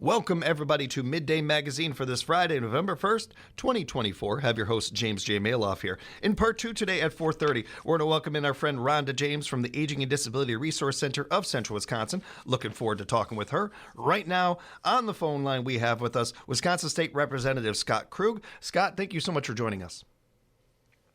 Welcome, everybody, to Midday Magazine for this Friday, November 1st, 2024. Have your host, James J. Malouf, here. In part two today at 4:30, we're going to welcome in our friend Rhonda James from the Aging and Disability Resource Center of Central Wisconsin. Looking forward to talking with her. Right now, on the phone line, we have with us Wisconsin State Representative Scott Krug. Scott, thank you so much for joining us.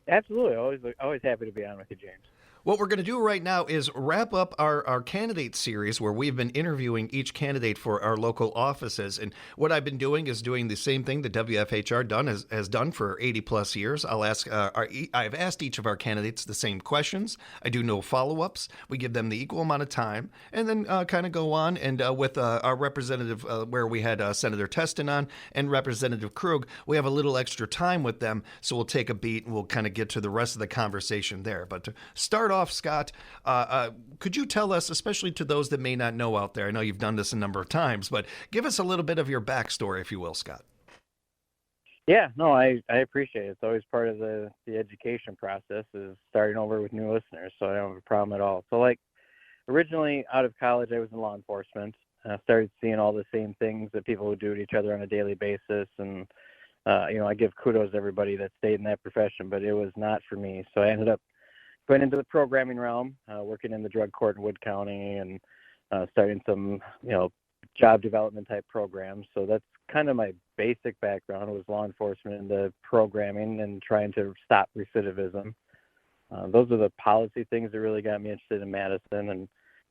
Absolutely. Always happy to be on with you, James. What we're going to do right now is wrap up our candidate series where we've been interviewing each candidate for our local offices. And what I've been doing is doing the same thing that WFHR has done for 80 plus years. I've asked each of our candidates the same questions. I do no follow-ups. We give them the equal amount of time and then kind of go on. And with our representative, where we had Senator Teston on and Representative Krug, we have a little extra time with them. So we'll take a beat and we'll kind of get to the rest of the conversation there. But to start off, Scott, could you tell us, especially to those that may not know out there, I know you've done this a number of times, but give us a little bit of your backstory, if you will, Scott. Yeah, no, I appreciate it. It's always part of the education process is starting over with new listeners, so I don't have a problem at all. So, originally out of college, I was in law enforcement. I started seeing all the same things that people would do to each other on a daily basis, and, I give kudos to everybody that stayed in that profession, but it was not for me. So I ended up going into the programming realm, working in the drug court in Wood County and starting some, job development type programs. So that's kind of my basic background was law enforcement and the programming and trying to stop recidivism. Those are the policy things that really got me interested in Madison.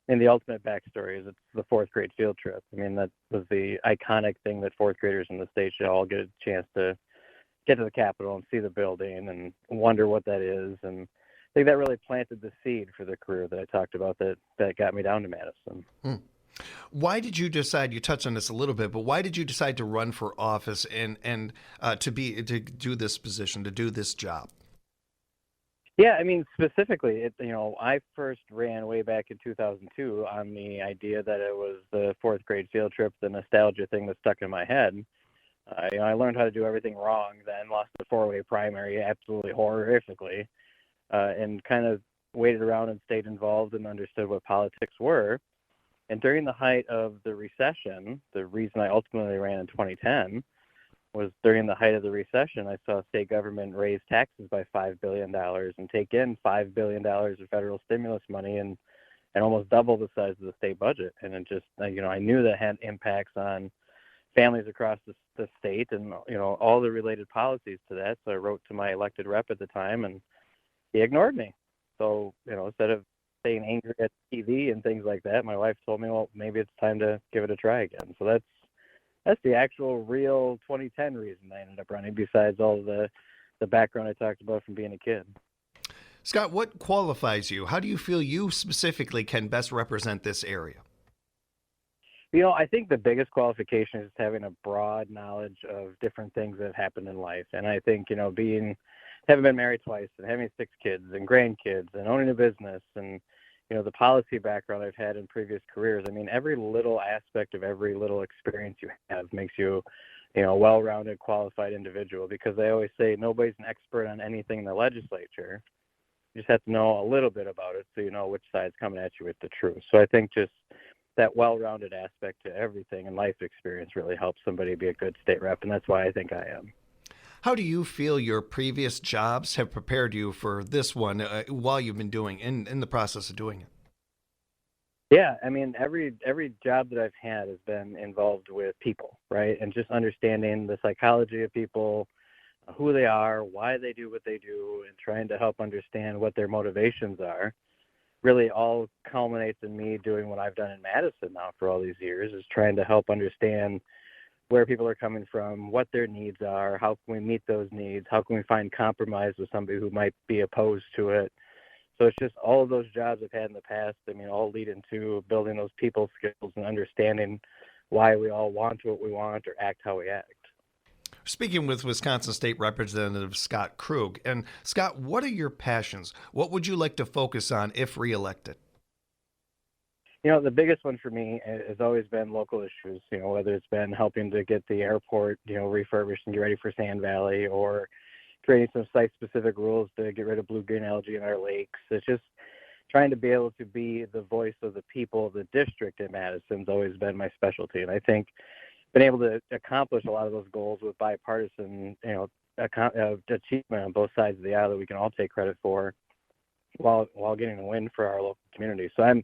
And the ultimate backstory is it's the fourth grade field trip. I mean, that was the iconic thing that fourth graders in the state should all get a chance to get to the Capitol and see the building and wonder what that is. And I think that really planted the seed for the career that I talked about that got me down to Madison. Why did you decide, you touched on this a little bit, but why did you decide to run for office and to do this position, to do this job? Yeah, I mean, specifically, I first ran way back in 2002 on the idea that it was the fourth grade field trip, the nostalgia thing that stuck in my head. I learned how to do everything wrong, then lost the four-way primary absolutely horrifically. And kind of waited around and stayed involved and understood what politics were. And during the height of the recession, the reason I ultimately ran in 2010 was during the height of the recession, I saw state government raise taxes by $5 billion and take in $5 billion of federal stimulus money and almost double the size of the state budget. And it just, I knew that had impacts on families across the state and, all the related policies to that. So I wrote to my elected rep at the time and he ignored me. So, instead of staying angry at TV and things like that, my wife told me, well, maybe it's time to give it a try again. So that's the actual real 2010 reason I ended up running, besides all the background I talked about from being a kid. Scott, what qualifies you? How do you feel you specifically can best represent this area? I think the biggest qualification is having a broad knowledge of different things that happen in life. And I think, having been married twice and having 6 kids and grandkids and owning a business and, the policy background I've had in previous careers, I mean, every little aspect of every little experience you have makes you, a well-rounded, qualified individual, because they always say nobody's an expert on anything in the legislature. You just have to know a little bit about it so you know which side's coming at you with the truth. So I think just that well-rounded aspect to everything and life experience really helps somebody be a good state rep, and that's why I think I am. How do you feel your previous jobs have prepared you for this one while you've been doing in the process of doing it? Yeah, I mean, every job that I've had has been involved with people, right? And just understanding the psychology of people, who they are, why they do what they do, and trying to help understand what their motivations are, really all culminates in me doing what I've done in Madison now for all these years, is trying to help understand where people are coming from, what their needs are, how can we meet those needs, how can we find compromise with somebody who might be opposed to it. So it's just all of those jobs I've had in the past, all lead into building those people skills and understanding why we all want what we want or act how we act. Speaking with Wisconsin State Representative Scott Krug. And Scott, what are your passions? What would you like to focus on if reelected? The biggest one for me has always been local issues, whether it's been helping to get the airport, refurbished and get ready for Sand Valley, or creating some site-specific rules to get rid of blue-green algae in our lakes. It's just trying to be able to be the voice of the people of the district in Madison's always been my specialty. And I think been able to accomplish a lot of those goals with bipartisan, achievement on both sides of the aisle that we can all take credit for, while getting a win for our local community. So I'm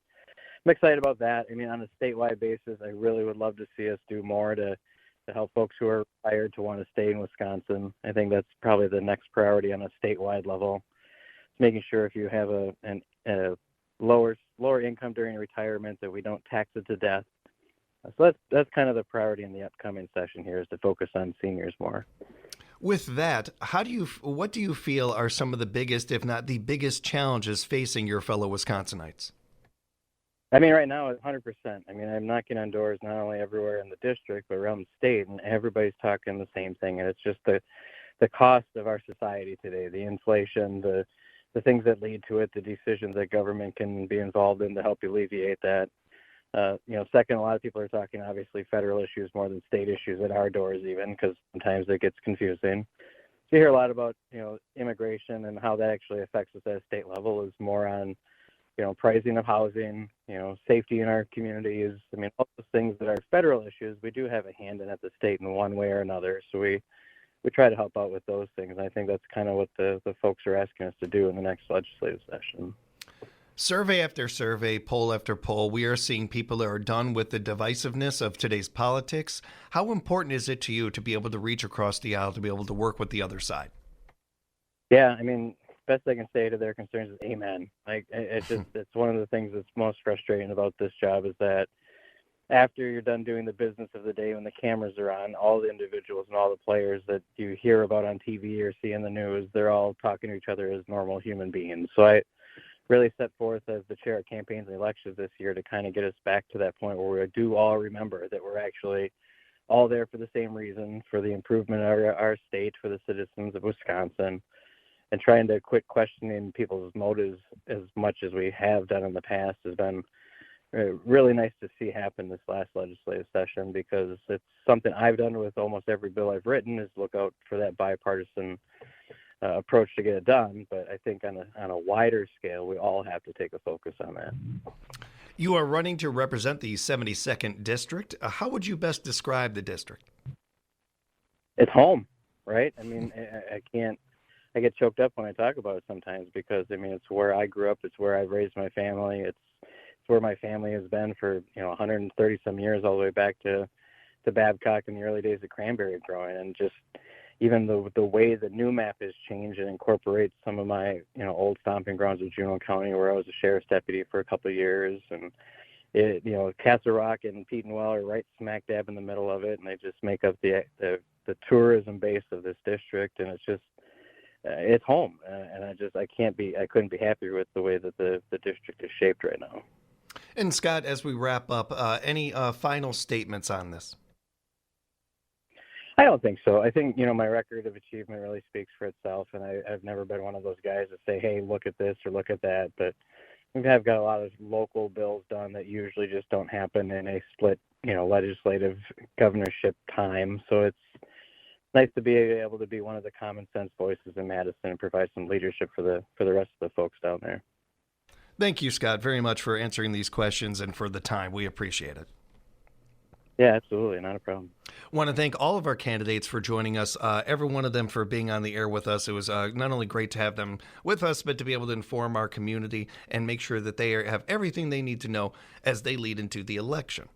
excited about that. I mean, on a statewide basis, I really would love to see us do more to help folks who are retired to want to stay in Wisconsin. I think that's probably the next priority on a statewide level. Making sure if you have a lower income during retirement that we don't tax it to death. So that's kind of the priority in the upcoming session here, is to focus on seniors more. With that, what do you feel are some of the biggest, if not the biggest, challenges facing your fellow Wisconsinites? I mean, right now, 100%. I mean, I'm knocking on doors not only everywhere in the district, but around the state, and everybody's talking the same thing. And it's just the cost of our society today, the inflation, the things that lead to it, the decisions that government can be involved in to help alleviate that. Second, a lot of people are talking, obviously, federal issues more than state issues at our doors even, because sometimes it gets confusing. So you hear a lot about, immigration and how that actually affects us at a state level is more on, pricing of housing, safety in our communities. I mean, all those things that are federal issues, we do have a hand in at the state in one way or another. So we try to help out with those things. I think that's kind of what the folks are asking us to do in the next legislative session. Survey after survey, poll after poll, we are seeing people that are done with the divisiveness of today's politics. How important is it to you to be able to reach across the aisle, to be able to work with the other side? Yeah, I mean, best I can say to their concerns is amen. Like, it's one of the things that's most frustrating about this job is that after you're done doing the business of the day, when the cameras are on, all the individuals and all the players that you hear about on TV or see in the news, they're all talking to each other as normal human beings. So I really set forth as the chair of campaigns and elections this year to kind of get us back to that point where we do all remember that we're actually all there for the same reason, for the improvement of our state, for the citizens of Wisconsin, and trying to quit questioning people's motives as much as we have done in the past has been really nice to see happen this last legislative session, because it's something I've done with almost every bill I've written, is look out for that bipartisan approach to get it done. But I think on a wider scale, we all have to take a focus on that. You are running to represent the 72nd District. How would you best describe the district? It's home, right? I mean, I get choked up when I talk about it sometimes, because, I mean, it's where I grew up. It's where I raised my family. It's where my family has been for, 130 some years, all the way back to Babcock in the early days of cranberry growing. And just even the way the new map has changed and incorporates some of my, old stomping grounds of Juneau County, where I was a sheriff's deputy for a couple of years. And Castle Rock and Petenwell are right smack dab in the middle of it, and they just make up the tourism base of this district. And it's just, it's home. And I couldn't be happier with the way that the district is shaped right now. And Scott, as we wrap up, any final statements on this? I don't think so. I think, my record of achievement really speaks for itself, and I've never been one of those guys that say, hey, look at this or look at that. But I've got a lot of local bills done that usually just don't happen in a split, legislative governorship time. So it's nice to be able to be one of the common sense voices in Madison and provide some leadership for the rest of the folks down there. Thank you, Scott, very much for answering these questions and for the time. We appreciate it. Yeah, absolutely. Not a problem. Want to thank all of our candidates for joining us, every one of them for being on the air with us. It was not only great to have them with us, but to be able to inform our community and make sure that they have everything they need to know as they lead into the election.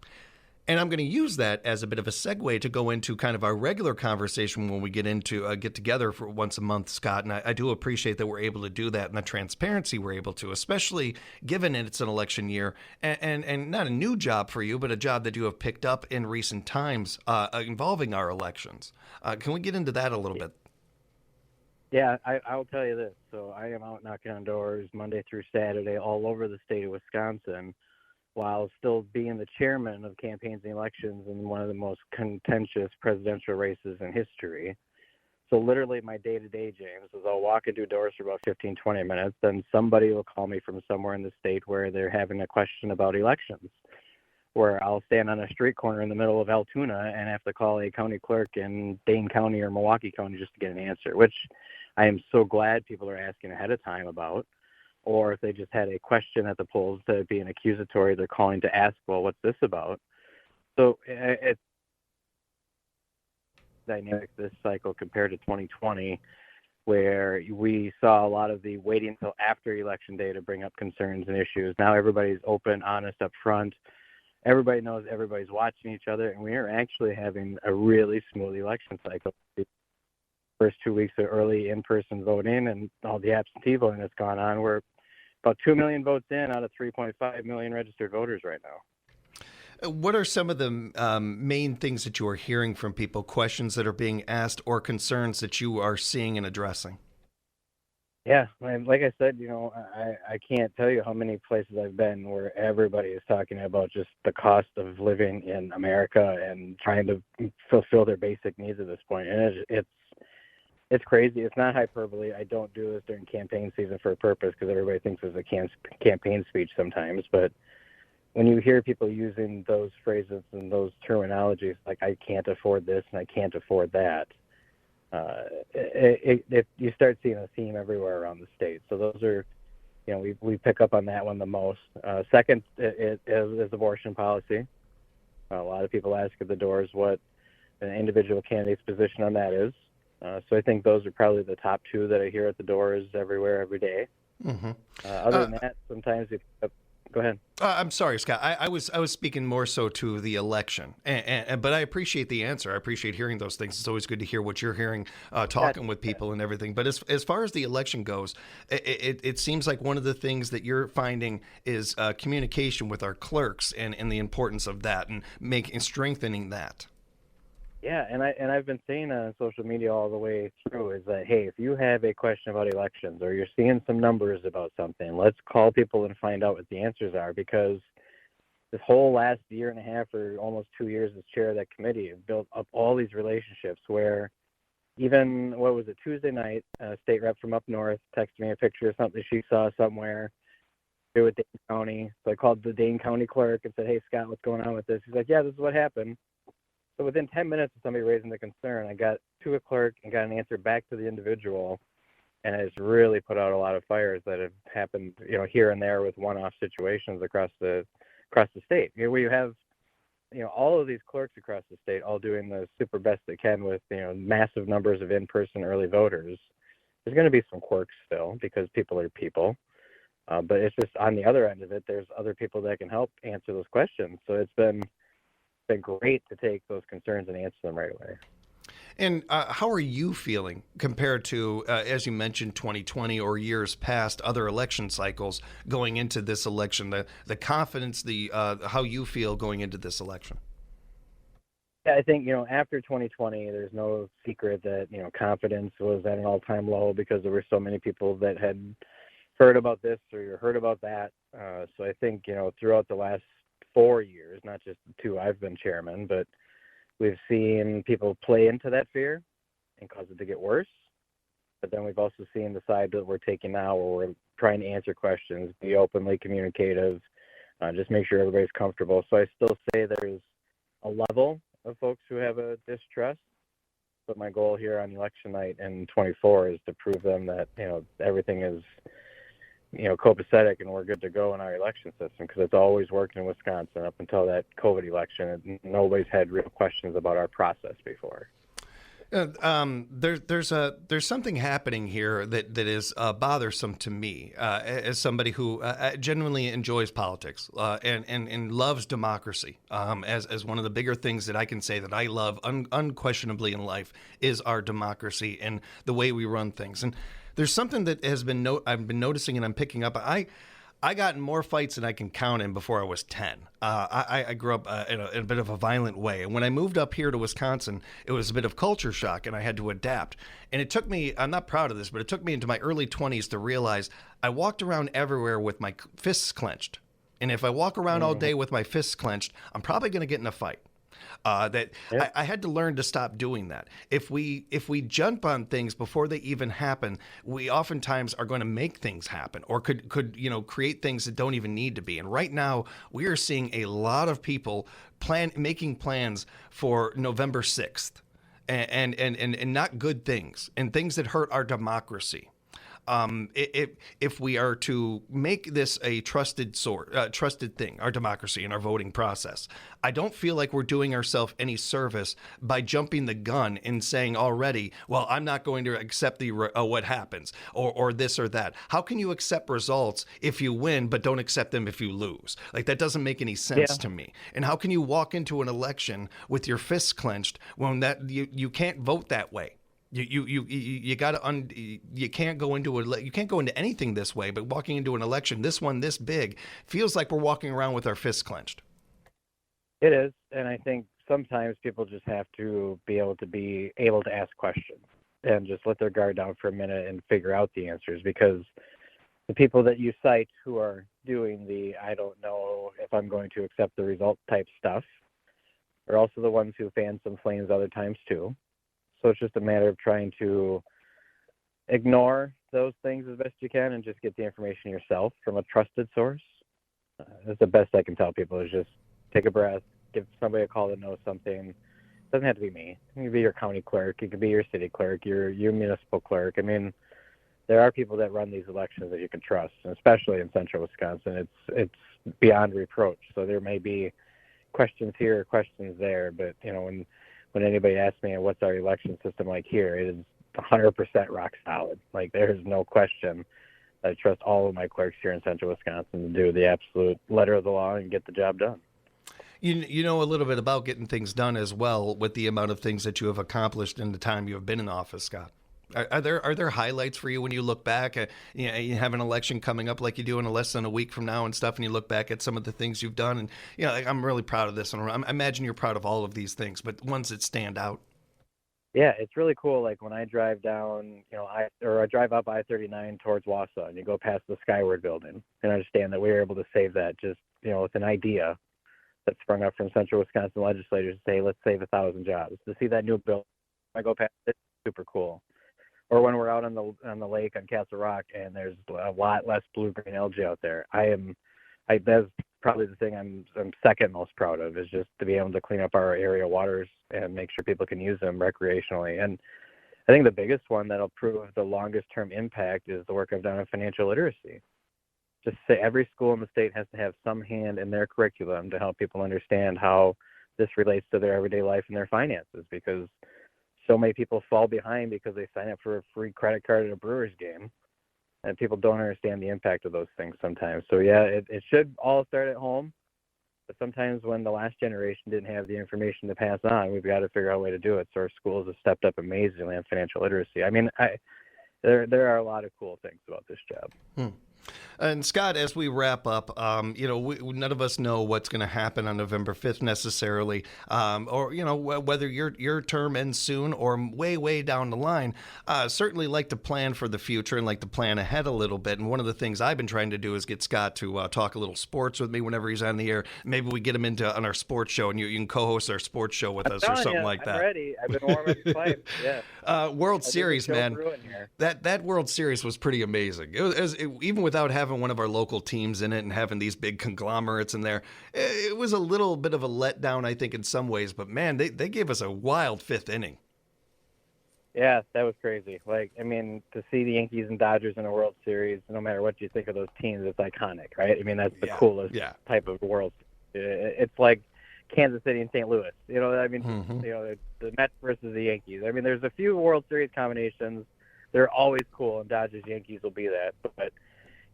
And I'm going to use that as a bit of a segue to go into kind of our regular conversation when we get together for once a month, Scott. And I do appreciate that we're able to do that and the transparency we're able to, especially given it's an election year and not a new job for you, but a job that you have picked up in recent times involving our elections. Can we get into that a little bit? Yeah, I'll tell you this. So I am out knocking on doors Monday through Saturday all over the state of Wisconsin, while still being the chairman of campaigns and elections in one of the most contentious presidential races in history. So literally my day-to-day, James, is I'll walk and do doors for about 15, 20 minutes, then somebody will call me from somewhere in the state where they're having a question about elections, where I'll stand on a street corner in the middle of Altoona and have to call a county clerk in Dane County or Milwaukee County just to get an answer, which I am so glad people are asking ahead of time about. Or if they just had a question at the polls to be an accusatory, they're calling to ask, well, what's this about? So dynamic this cycle compared to 2020, where we saw a lot of the waiting until after election day to bring up concerns and issues. Now everybody's open, honest up front. Everybody knows everybody's watching each other, and we are actually having a really smooth election cycle. The first 2 weeks of early in-person voting and all the absentee voting that's gone on, we're about 2 million votes in out of 3.5 million registered voters right now. What are some of the main things that you are hearing from people, questions that are being asked, or concerns that you are seeing and addressing? Yeah, and like I said, I can't tell you how many places I've been where everybody is talking about just the cost of living in America and trying to fulfill their basic needs at this point. And it's crazy. It's not hyperbole. I don't do this during campaign season for a purpose because everybody thinks it's a campaign speech sometimes. But when you hear people using those phrases and those terminologies, like I can't afford this and I can't afford that, you start seeing a theme everywhere around the state. So those are, we pick up on that one the most. Second is abortion policy. A lot of people ask at the doors what an individual candidate's position on that is. So I think those are probably the top two that I hear at the doors everywhere, every day. Mm-hmm. Other than that, sometimes go ahead. I'm sorry, Scott. I was speaking more so to the election, but I appreciate the answer. I appreciate hearing those things. It's always good to hear what you're hearing, talking with people and everything. But as far as the election goes, it seems like one of the things that you're finding is communication with our clerks and the importance of that and strengthening that. Yeah, and I've been saying on social media all the way through is that, hey, if you have a question about elections or you're seeing some numbers about something, let's call people and find out what the answers are, because this whole last year and a half or almost 2 years as chair of that committee have built up all these relationships where even, Tuesday night, a state rep from up north texted me a picture of something she saw somewhere with Dane County. So I called the Dane County clerk and said, hey, Scott, what's going on with this? He's like, yeah, this is what happened. So within 10 minutes of somebody raising the concern, I got to a clerk and got an answer back to the individual, and it's really put out a lot of fires that have happened, here and there with one-off situations across the state. Where you have, all of these clerks across the state all doing the super best they can with, massive numbers of in-person early voters. There's going to be some quirks still because people are people, but it's just on the other end of it, there's other people that can help answer those questions. So it's been great to take those concerns and answer them right away. And how are you feeling compared to, as you mentioned, 2020 or years past, other election cycles going into this election, the confidence, how you feel going into this election? Yeah, I think, after 2020, there's no secret that, confidence was at an all-time low because there were so many people that had heard about this or heard about that. So I think, throughout the last 4 years, not just the 2 I've been chairman, but we've seen people play into that fear and cause it to get worse. But then we've also seen the side that we're taking now where we're trying to answer questions, be openly communicative, just make sure everybody's comfortable. So I still say there's a level of folks who have a distrust, but my goal here on election night in 24 is to prove them that, everything is copacetic and we're good to go in our election system, because it's always worked in Wisconsin up until that COVID election. And nobody's had real questions about our process before. There's something happening here that is bothersome to me as somebody who genuinely enjoys politics and loves democracy. As one of the bigger things that I can say that I love unquestionably in life is our democracy and the way we run things. And there's something that I've been noticing and I'm picking up. I got in more fights than I can count in before I was 10. I grew up in a bit of a violent way. And when I moved up here to Wisconsin, it was a bit of culture shock and I had to adapt. And it took me, I'm not proud of this, but it took me into my early 20s to realize I walked around everywhere with my fists clenched. And if I walk around all day with my fists clenched, I'm probably going to get in a fight. I had to learn to stop doing that. If we jump on things before they even happen, we oftentimes are going to make things happen, or could create things that don't even need to be. And right now, we are seeing a lot of people making plans for November 6th, and not good things, and things that hurt our democracy. If we are to make this a trusted thing, our democracy and our voting process, I don't feel like we're doing ourselves any service by jumping the gun and saying already, well, I'm not going to accept the what happens or this or that. How can you accept results if you win but don't accept them if you lose? Like, that doesn't make any sense to me. And how can you walk into an election with your fists clenched when that you can't vote that way? You got to you can't go into anything this way, but walking into an election, this one this big, feels like we're walking around with our fists clenched. It is, and I think sometimes people just have to be able to ask questions and just let their guard down for a minute and figure out the answers, because the people that you cite who are doing the I don't know if I'm going to accept the result type stuff are also the ones who fan some flames other times too. So it's just a matter of trying to ignore those things as best you can and just get the information yourself from a trusted source. That's the best I can tell people, is just take a breath, give somebody a call that knows something. It doesn't have to be me. It could be your county clerk. It could be your city clerk, your municipal clerk. I mean, there are people that run these elections that you can trust, and especially in central Wisconsin. It's beyond reproach. So there may be questions here, questions there, but when anybody asks me what's our election system like here, it is 100% rock solid. Like, there's no question. I trust all of my clerks here in central Wisconsin to do the absolute letter of the law and get the job done. You know a little bit about getting things done as well, with the amount of things that you have accomplished in the time you have been in office, Scott. Are there highlights for you when you look back? You have an election coming up like you do in less than a week from now and stuff, and you look back at some of the things you've done, and like, I'm really proud of this, and I imagine you're proud of all of these things, but ones that stand out. Yeah, it's really cool. Like, when I drive down, I drive up I-39 towards Wausau, and you go past the Skyward building, and understand that we were able to save that just with an idea that sprung up from central Wisconsin legislators to say, let's save 1,000 jobs. To see that new bill, I go past it, super cool. Or when we're out on the lake on Castle Rock and there's a lot less blue-green algae out there, that's probably the thing I'm second most proud of, is just to be able to clean up our area waters and make sure people can use them recreationally. And I think the biggest one that'll prove the longest-term impact is the work I've done on financial literacy. Just say every school in the state has to have some hand in their curriculum to help people understand how this relates to their everyday life and their finances, because so many people fall behind because they sign up for a free credit card at a Brewers game, and people don't understand the impact of those things sometimes. So yeah, it should all start at home, but sometimes when the last generation didn't have the information to pass on, we've got to figure out a way to do it. So our schools have stepped up amazingly on financial literacy. I mean, there are a lot of cool things about this job. And Scott, as we wrap up, none of us know what's going to happen on November 5th necessarily, or whether your term ends soon or way down the line. Certainly like to plan for the future and like to plan ahead a little bit. And one of the things I've been trying to do is get Scott to talk a little sports with me whenever he's on the air. Maybe we get him on our sports show, and you can co-host our sports show with us or something like that. I'm ready. I've been warming the pipe. Yeah. World Series, man. That World Series was pretty amazing. Even without having one of our local teams in it and having these big conglomerates in there, it was a little bit of a letdown, I think, in some ways. But man, they gave us a wild fifth inning. Yeah, that was crazy. Like, I mean, to see the Yankees and Dodgers in a World Series, no matter what you think of those teams, it's iconic, right? I mean, that's the coolest type of World Series. It's like Kansas City and St. Louis. The Mets versus the Yankees. I mean, there's a few World Series combinations. They're always cool, and Dodgers Yankees will be that. But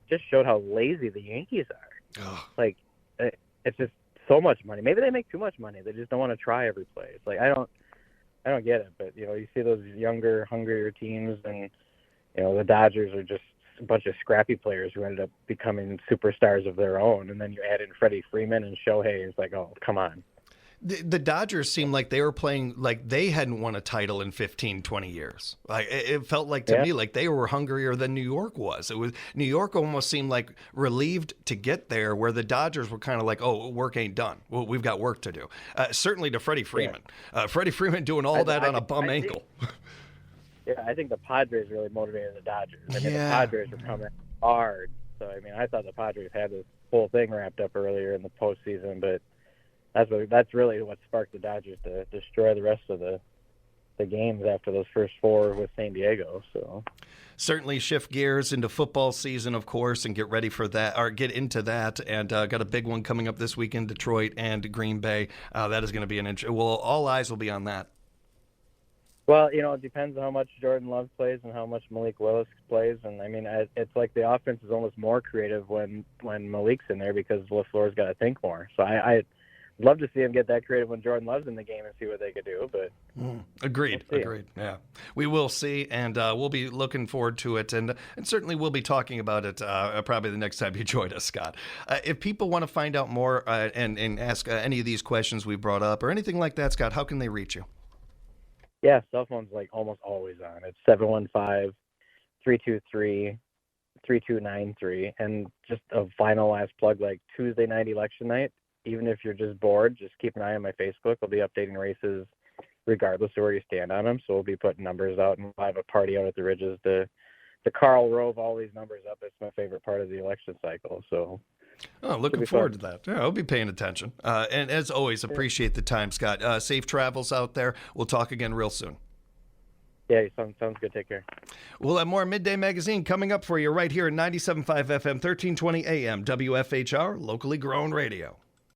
just showed how lazy the Yankees are. Oh. Like, it's just so much money. Maybe they make too much money. They just don't want to try every play. It's like, I don't get it. But you see those younger, hungrier teams, and the Dodgers are just a bunch of scrappy players who ended up becoming superstars of their own. And then you add in Freddie Freeman and Shohei. It's like, oh, come on. The Dodgers seemed like they were playing like they hadn't won a title in 15, 20 years. Like, it felt like to me like they were hungrier than New York was. New York almost seemed like relieved to get there, where the Dodgers were kind of like, oh, work ain't done. Well, we've got work to do. Certainly to Freddie Freeman. Freddie Freeman doing all that on a bum ankle. I think the Padres really motivated the Dodgers. I mean, the Padres were coming hard. So, I mean, I thought the Padres had this whole thing wrapped up earlier in the postseason, but that's really what sparked the Dodgers to destroy the rest of the the games after those first 4 with San Diego. So certainly shift gears into football season, of course, and get ready for that, or get into that. And got a big one coming up this weekend, Detroit and Green Bay. That is going to be well, all eyes will be on that. Well, it depends on how much Jordan Love plays and how much Malik Willis plays. And, I mean, it's like the offense is almost more creative when Malik's in there because LaFleur's got to think more. So I'd love to see him get that creative when Jordan Love's in the game and see what they could do. But Agreed. Yeah, we will see, and we'll be looking forward to it. And certainly we'll be talking about it probably the next time you join us, Scott. If people want to find out more and ask any of these questions we brought up or anything like that, Scott, how can they reach you? Yeah, cell phone's like almost always on. It's 715-323-3293. And just a final last plug, like Tuesday night, election night, even if you're just bored, just keep an eye on my Facebook. I'll be updating races regardless of where you stand on them. So we'll be putting numbers out, and we'll have a party out at the Ridges to Carl rove all these numbers up. It's my favorite part of the election cycle. So looking forward to that. Yeah, I'll be paying attention. And as always, appreciate the time, Scott. Safe travels out there. We'll talk again real soon. Yeah, sounds good. Take care. We'll have more Midday Magazine coming up for you right here at 97.5 FM, 1320 AM, WFHR, locally grown radio.